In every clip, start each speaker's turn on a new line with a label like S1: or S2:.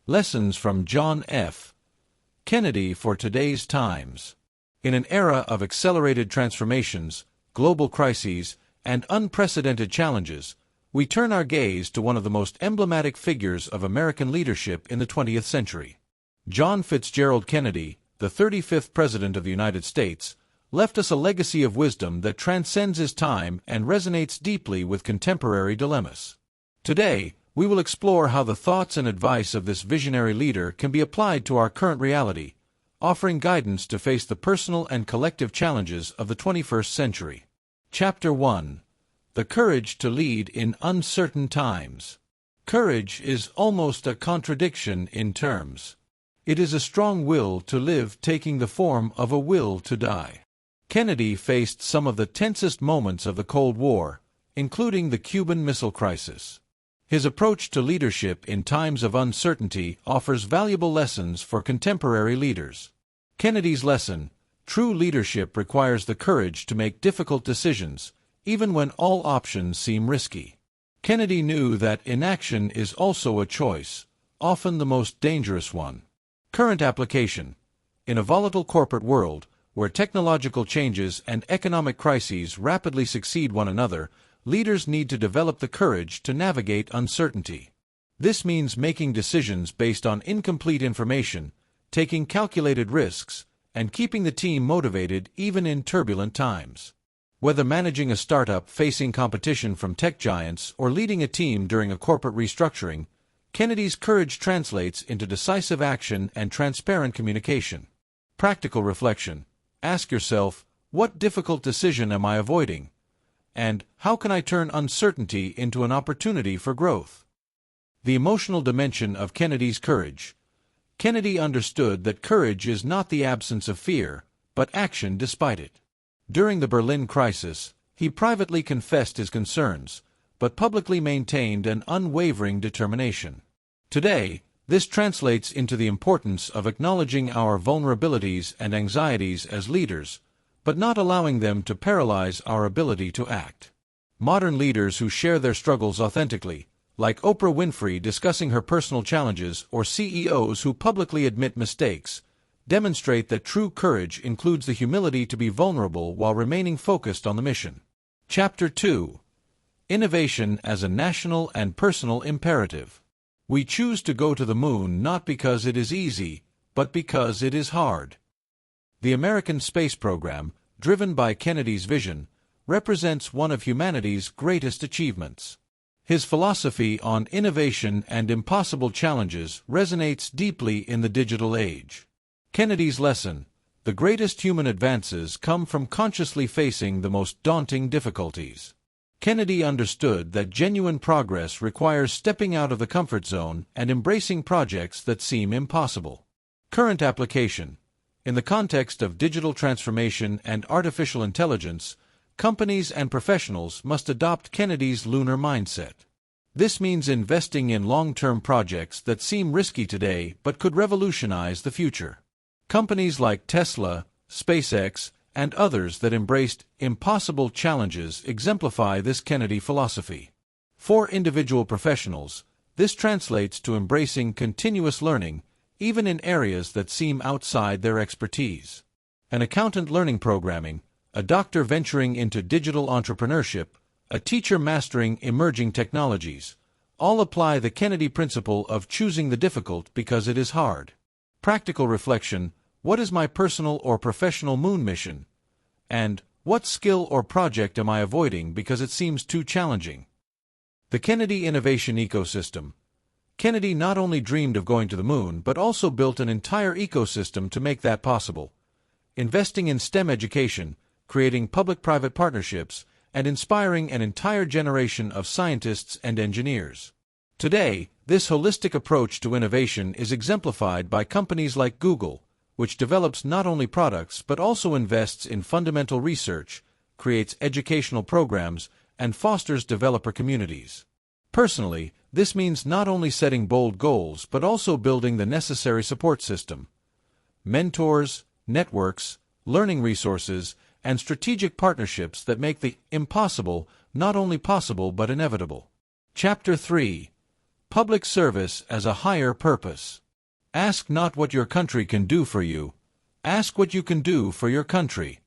S1: Lessons from John F. Kennedy for today's times. In an era of accelerated transformations, global crises, and unprecedented challenges, we turn our gaze to one of the most emblematic figures of American leadership in the 20th century. John Fitzgerald Kennedy, the 35th President of the United States, left us a legacy of wisdom that transcends his time and resonates deeply with contemporary dilemmas. Today, we will explore how the thoughts and advice of this visionary leader can be applied to our current reality, offering guidance to face the personal and collective challenges of the 21st century. Chapter 1. The Courage to Lead in Uncertain Times. Courage is almost a contradiction in terms. It is a strong will to live taking the form of a will to die. Kennedy faced some of the tensest moments of the Cold War, including the Cuban Missile Crisis. His approach to leadership in times of uncertainty offers valuable lessons for contemporary leaders. Kennedy's lesson: true leadership requires the courage to make difficult decisions, even when all options seem risky. Kennedy knew that inaction is also a choice, often the most dangerous one. Current application. In a volatile corporate world, where technological changes and economic crises rapidly succeed one another, leaders need to develop the courage to navigate uncertainty. This means making decisions based on incomplete information, taking calculated risks, and keeping the team motivated even in turbulent times. Whether managing a startup facing competition from tech giants or leading a team during a corporate restructuring, Kennedy's courage translates into decisive action and transparent communication. Practical reflection. Ask yourself, what difficult decision am I avoiding? And how can I turn uncertainty into an opportunity for growth? The emotional dimension of Kennedy's courage. Kennedy understood that courage is not the absence of fear, but action despite it. During the Berlin crisis, he privately confessed his concerns, but publicly maintained an unwavering determination. Today, this translates into the importance of acknowledging our vulnerabilities and anxieties as leaders, but not allowing them to paralyze our ability to act. Modern leaders who share their struggles authentically, like Oprah Winfrey discussing her personal challenges or CEOs who publicly admit mistakes, demonstrate that true courage includes the humility to be vulnerable while remaining focused on the mission. Chapter 2. Innovation as a National and Personal Imperative. We choose to go to the moon not because it is easy, but because it is hard. The American space program, driven by Kennedy's vision, represents one of humanity's greatest achievements. His philosophy on innovation and impossible challenges resonates deeply in the digital age. Kennedy's lesson: the greatest human advances come from consciously facing the most daunting difficulties. Kennedy understood that genuine progress requires stepping out of the comfort zone and embracing projects that seem impossible. Current application. In the context of digital transformation and artificial intelligence, companies and professionals must adopt Kennedy's lunar mindset. This means investing in long-term projects that seem risky today but could revolutionize the future. Companies like Tesla, SpaceX, and others that embraced impossible challenges exemplify this Kennedy philosophy. For individual professionals, this translates to embracing continuous learning, even in areas that seem outside their expertise. An accountant learning programming, a doctor venturing into digital entrepreneurship, a teacher mastering emerging technologies, all apply the Kennedy principle of choosing the difficult because it is hard. Practical reflection: what is my personal or professional moon mission? And what skill or project am I avoiding because it seems too challenging? The Kennedy Innovation Ecosystem. Kennedy not only dreamed of going to the moon but also built an entire ecosystem to make that possible. Investing in STEM education, creating public-private partnerships, and inspiring an entire generation of scientists and engineers. Today, this holistic approach to innovation is exemplified by companies like Google, which develops not only products but also invests in fundamental research, creates educational programs, and fosters developer communities. Personally, this means not only setting bold goals but also building the necessary support system. Mentors, networks, learning resources, and strategic partnerships that make the impossible not only possible but inevitable. Chapter 3. Public service as a higher purpose. Ask not what your country can do for you, ask what you can do for your country.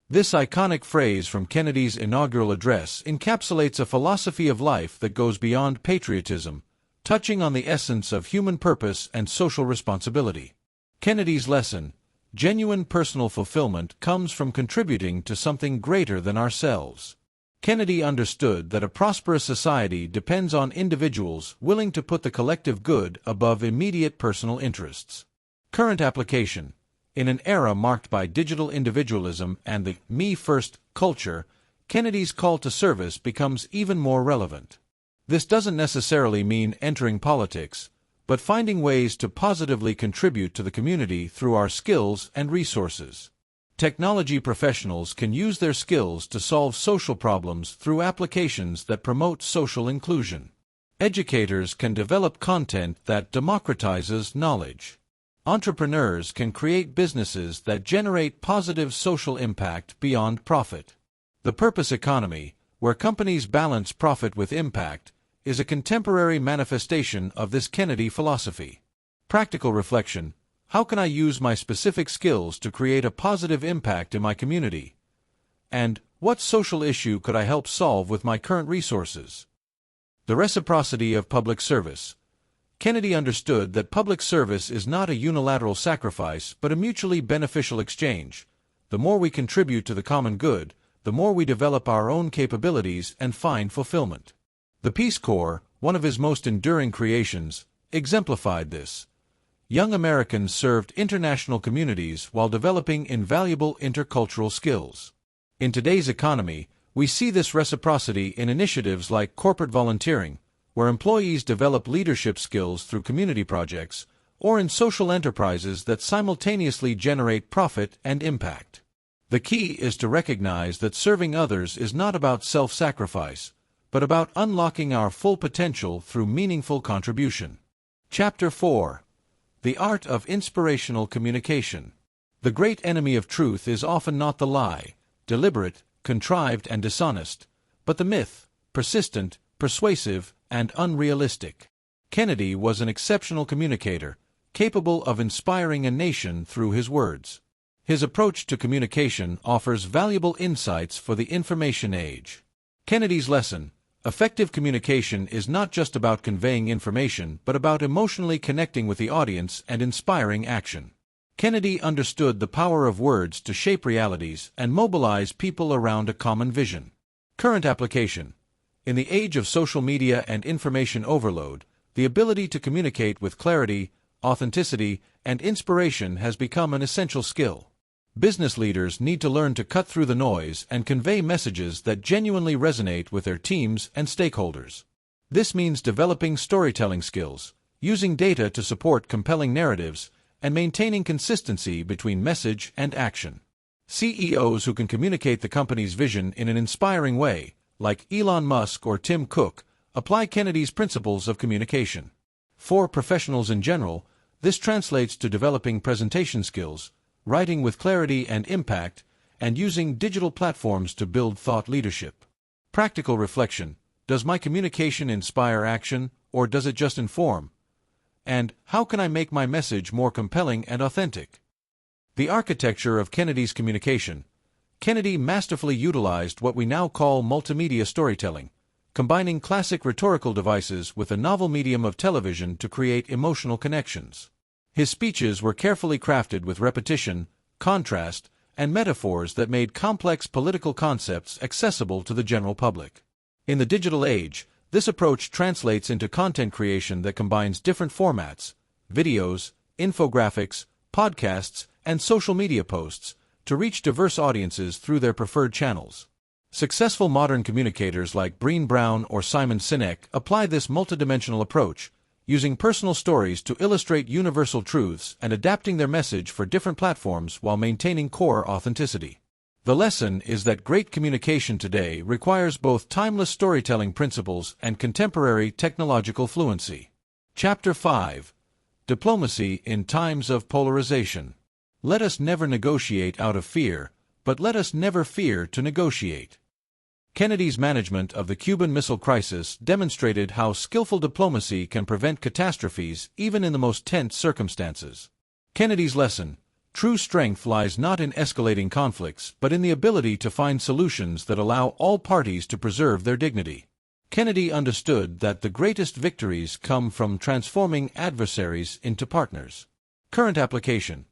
S1: This iconic phrase from Kennedy's inaugural address encapsulates a philosophy of life that goes beyond patriotism, touching on the essence of human purpose and social responsibility. Kennedy's lesson, genuine personal fulfillment, comes from contributing to something greater than ourselves. Kennedy understood that a prosperous society depends on individuals willing to put the collective good above immediate personal interests. Current application. In an era marked by digital individualism and the me-first culture, Kennedy's call to service becomes even more relevant. This doesn't necessarily mean entering politics, but finding ways to positively contribute to the community through our skills and resources. Technology professionals can use their skills to solve social problems through applications that promote social inclusion. Educators can develop content that democratizes knowledge. Entrepreneurs can create businesses that generate positive social impact beyond profit. The purpose economy, where companies balance profit with impact, is a contemporary manifestation of this Kennedy philosophy. Practical reflection. How can I use my specific skills to create a positive impact in my community? And what social issue could I help solve with my current resources? The reciprocity of public service. Kennedy understood that public service is not a unilateral sacrifice but a mutually beneficial exchange. The more we contribute to the common good, the more we develop our own capabilities and find fulfillment. The Peace Corps, one of his most enduring creations, exemplified this. Young Americans served international communities while developing invaluable intercultural skills. In today's economy, we see this reciprocity in initiatives like corporate volunteering, where employees develop leadership skills through community projects, or in social enterprises that simultaneously generate profit and impact. The key is to recognize that serving others is not about self-sacrifice, but about unlocking our full potential through meaningful contribution. Chapter 4. The Art of Inspirational Communication. The great enemy of truth is often not the lie, deliberate, contrived, and dishonest, but the myth, persistent, persuasive, and unrealistic. Kennedy was an exceptional communicator, capable of inspiring a nation through his words. His approach to communication offers valuable insights for the information age. Kennedy's lesson: effective communication is not just about conveying information but about emotionally connecting with the audience and inspiring action. Kennedy understood the power of words to shape realities and mobilize people around a common vision. Current application. In the age of social media and information overload, the ability to communicate with clarity, authenticity, and inspiration has become an essential skill. Business leaders need to learn to cut through the noise and convey messages that genuinely resonate with their teams and stakeholders. This means developing storytelling skills, using data to support compelling narratives, and maintaining consistency between message and action. CEOs who can communicate the company's vision in an inspiring way, like Elon Musk or Tim Cook, apply Kennedy's principles of communication. For professionals in general, this translates to developing presentation skills, writing with clarity and impact, and using digital platforms to build thought leadership. Practical reflection. Does my communication inspire action, or does it just inform? And how can I make my message more compelling and authentic? The architecture of Kennedy's communication. Kennedy masterfully utilized what we now call multimedia storytelling, combining classic rhetorical devices with the novel medium of television to create emotional connections. His speeches were carefully crafted with repetition, contrast, and metaphors that made complex political concepts accessible to the general public. In the digital age, this approach translates into content creation that combines different formats: videos, infographics, podcasts, and social media posts, to reach diverse audiences through their preferred channels. Successful modern communicators like Brené Brown or Simon Sinek apply this multidimensional approach, using personal stories to illustrate universal truths and adapting their message for different platforms while maintaining core authenticity. The lesson is that great communication today requires both timeless storytelling principles and contemporary technological fluency. Chapter 5. Diplomacy in Times of Polarization. Let us never negotiate out of fear, but let us never fear to negotiate. Kennedy's management of the Cuban Missile Crisis demonstrated how skillful diplomacy can prevent catastrophes even in the most tense circumstances. Kennedy's lesson: true strength lies not in escalating conflicts, but in the ability to find solutions that allow all parties to preserve their dignity. Kennedy understood that the greatest victories come from transforming adversaries into partners. Current application: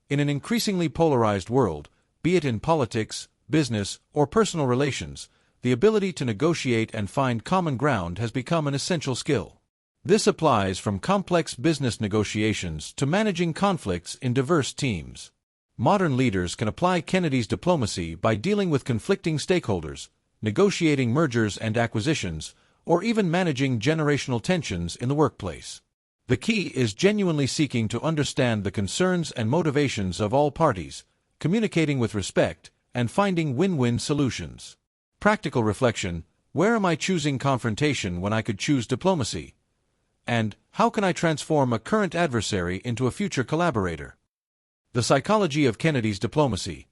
S1: in an increasingly polarized world, be it in politics, business, or personal relations, the ability to negotiate and find common ground has become an essential skill. This applies from complex business negotiations to managing conflicts in diverse teams. Modern leaders can apply Kennedy's diplomacy by dealing with conflicting stakeholders, negotiating mergers and acquisitions, or even managing generational tensions in the workplace. The key is genuinely seeking to understand the concerns and motivations of all parties, communicating with respect, and finding win-win solutions. Practical reflection: where am I choosing confrontation when I could choose diplomacy? And how can I transform a current adversary into a future collaborator? The psychology of Kennedy's diplomacy.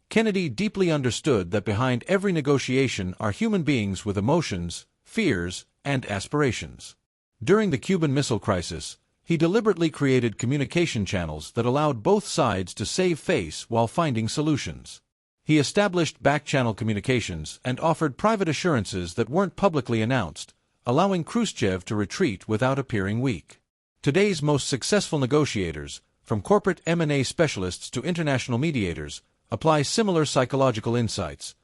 S1: Kennedy deeply understood that behind every negotiation are human beings with emotions, fears, and aspirations. During the Cuban Missile Crisis, he deliberately created communication channels that allowed both sides to save face while finding solutions. He established back-channel communications and offered private assurances that weren't publicly announced, allowing Khrushchev to retreat without appearing weak. Today's most successful negotiators, from corporate M&A specialists to international mediators, apply similar psychological insights.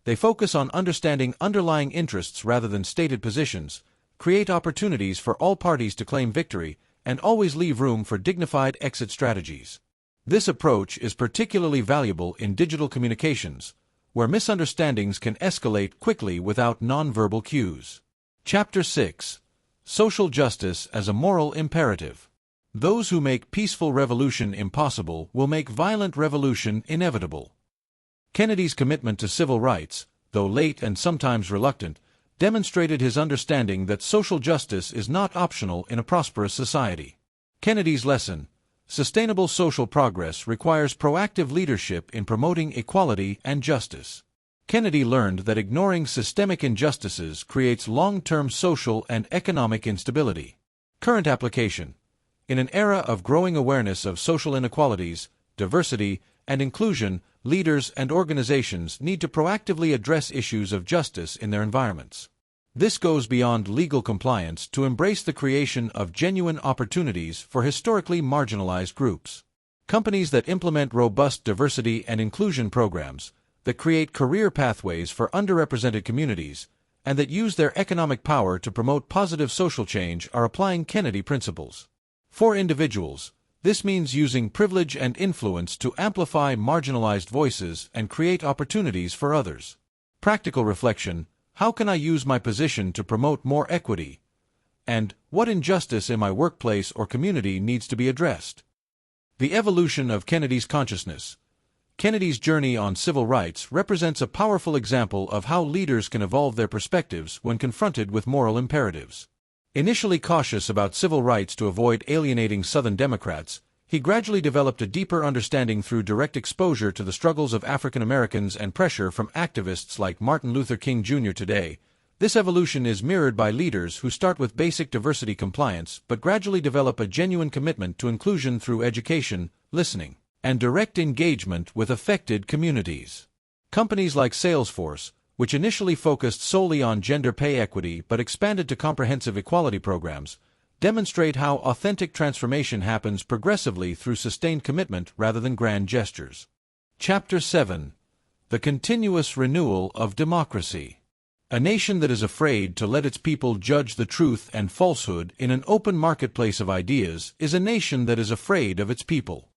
S1: They focus on understanding underlying interests rather than stated positions, create opportunities for all parties to claim victory, and always leave room for dignified exit strategies. This approach is particularly valuable in digital communications, where misunderstandings can escalate quickly without nonverbal cues. Chapter 6: Social Justice as a Moral Imperative. Those who make peaceful revolution impossible will make violent revolution inevitable. Kennedy's commitment to civil rights, though late and sometimes reluctant, demonstrated his understanding that social justice is not optional in a prosperous society. Kennedy's lesson: sustainable social progress requires proactive leadership in promoting equality and justice. Kennedy learned that ignoring systemic injustices creates long-term social and economic instability. Current application: in an era of growing awareness of social inequalities, diversity, and inclusion, leaders and organizations need to proactively address issues of justice in their environments. This goes beyond legal compliance to embrace the creation of genuine opportunities for historically marginalized groups. Companies that implement robust diversity and inclusion programs, that create career pathways for underrepresented communities, and that use their economic power to promote positive social change are applying Kennedy principles. For individuals, this means using privilege and influence to amplify marginalized voices and create opportunities for others. Practical reflection: how can I use my position to promote more equity? And what injustice in my workplace or community needs to be addressed? The evolution of Kennedy's consciousness. Kennedy's journey on civil rights represents a powerful example of how leaders can evolve their perspectives when confronted with moral imperatives. Initially cautious about civil rights to avoid alienating Southern Democrats, he gradually developed a deeper understanding through direct exposure to the struggles of African Americans and pressure from activists like Martin Luther King Jr. Today, this evolution is mirrored by leaders who start with basic diversity compliance but gradually develop a genuine commitment to inclusion through education, listening, and direct engagement with affected communities. Companies like Salesforce, which initially focused solely on gender pay equity but expanded to comprehensive equality programs, demonstrate how authentic transformation happens progressively through sustained commitment rather than grand gestures. Chapter 7: The Continuous Renewal of Democracy. A nation that is afraid to let its people judge the truth and falsehood in an open marketplace of ideas is a nation that is afraid of its people.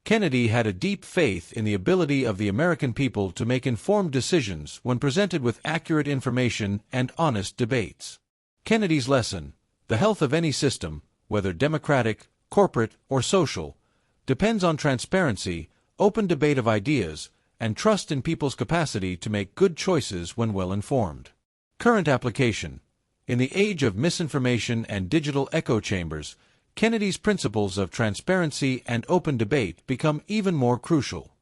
S1: Kennedy had a deep faith in the ability of the American people to make informed decisions when presented with accurate information and honest debates. Kennedy's lesson: the health of any system, whether democratic, corporate, or social, depends on transparency, open debate of ideas, and trust in people's capacity to make good choices when well informed. Current application: in the age of misinformation and digital echo chambers, Kennedy's principles of transparency and open debate become even more crucial.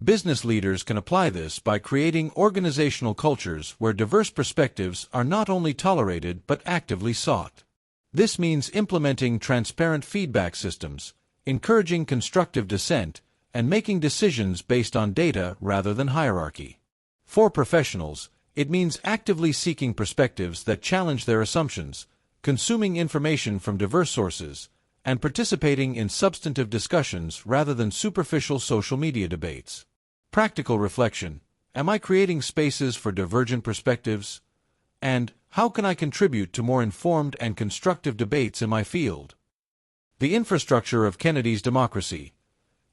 S1: Business leaders can apply this by creating organizational cultures where diverse perspectives are not only tolerated but actively sought. This means implementing transparent feedback systems, encouraging constructive dissent, and making decisions based on data rather than hierarchy. For professionals, it means actively seeking perspectives that challenge their assumptions, consuming information from diverse sources, and participating in substantive discussions rather than superficial social media debates. Practical reflection: am I creating spaces for divergent perspectives? And how can I contribute to more informed and constructive debates in my field? The infrastructure of Kennedy's democracy.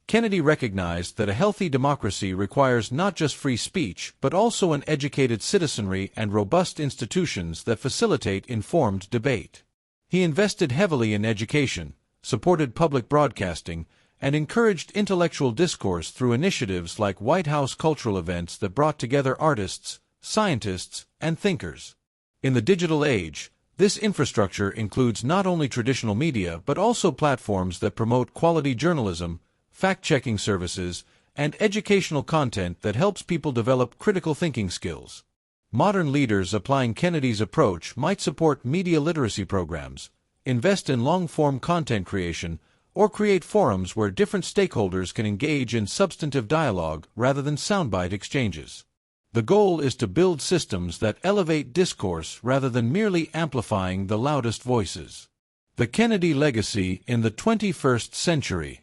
S1: Kennedy recognized that a healthy democracy requires not just free speech but also an educated citizenry and robust institutions that facilitate informed debate. He invested heavily in education, supported public broadcasting, and encouraged intellectual discourse through initiatives like White House cultural events that brought together artists, scientists, and thinkers. In the digital age, this infrastructure includes not only traditional media but also platforms that promote quality journalism, fact-checking services, and educational content that helps people develop critical thinking skills. Modern leaders applying Kennedy's approach might support media literacy programs, invest in long-form content creation, or create forums where different stakeholders can engage in substantive dialogue rather than soundbite exchanges. The goal is to build systems that elevate discourse rather than merely amplifying the loudest voices. The Kennedy legacy in the 21st century.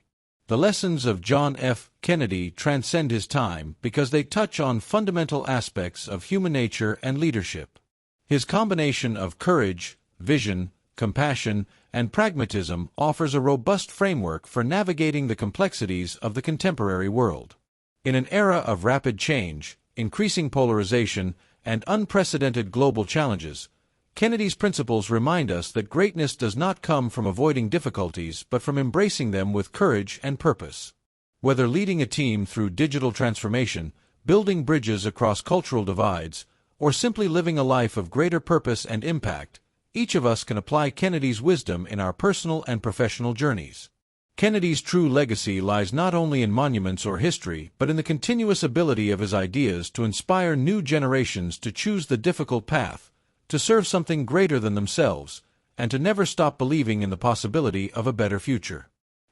S1: The lessons of John F. Kennedy transcend his time because they touch on fundamental aspects of human nature and leadership. His combination of courage, vision, compassion, and pragmatism offers a robust framework for navigating the complexities of the contemporary world. In an era of rapid change, increasing polarization, and unprecedented global challenges, Kennedy's principles remind us that greatness does not come from avoiding difficulties but from embracing them with courage and purpose. Whether leading a team through digital transformation, building bridges across cultural divides, or simply living a life of greater purpose and impact, each of us can apply Kennedy's wisdom in our personal and professional journeys. Kennedy's true legacy lies not only in monuments or history but in the continuous ability of his ideas to inspire new generations to choose the difficult path, to serve something greater than themselves, and to never stop believing in the possibility of a better future.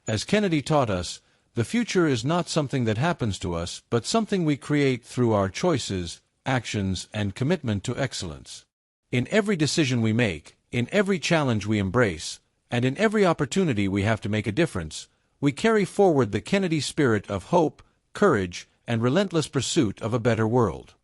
S1: As Kennedy taught us, the future is not something that happens to us, but something we create through our choices, actions, and commitment to excellence. In every decision we make, in every challenge we embrace, and in every opportunity we have to make a difference, we carry forward the Kennedy spirit of hope, courage, and relentless pursuit of a better world.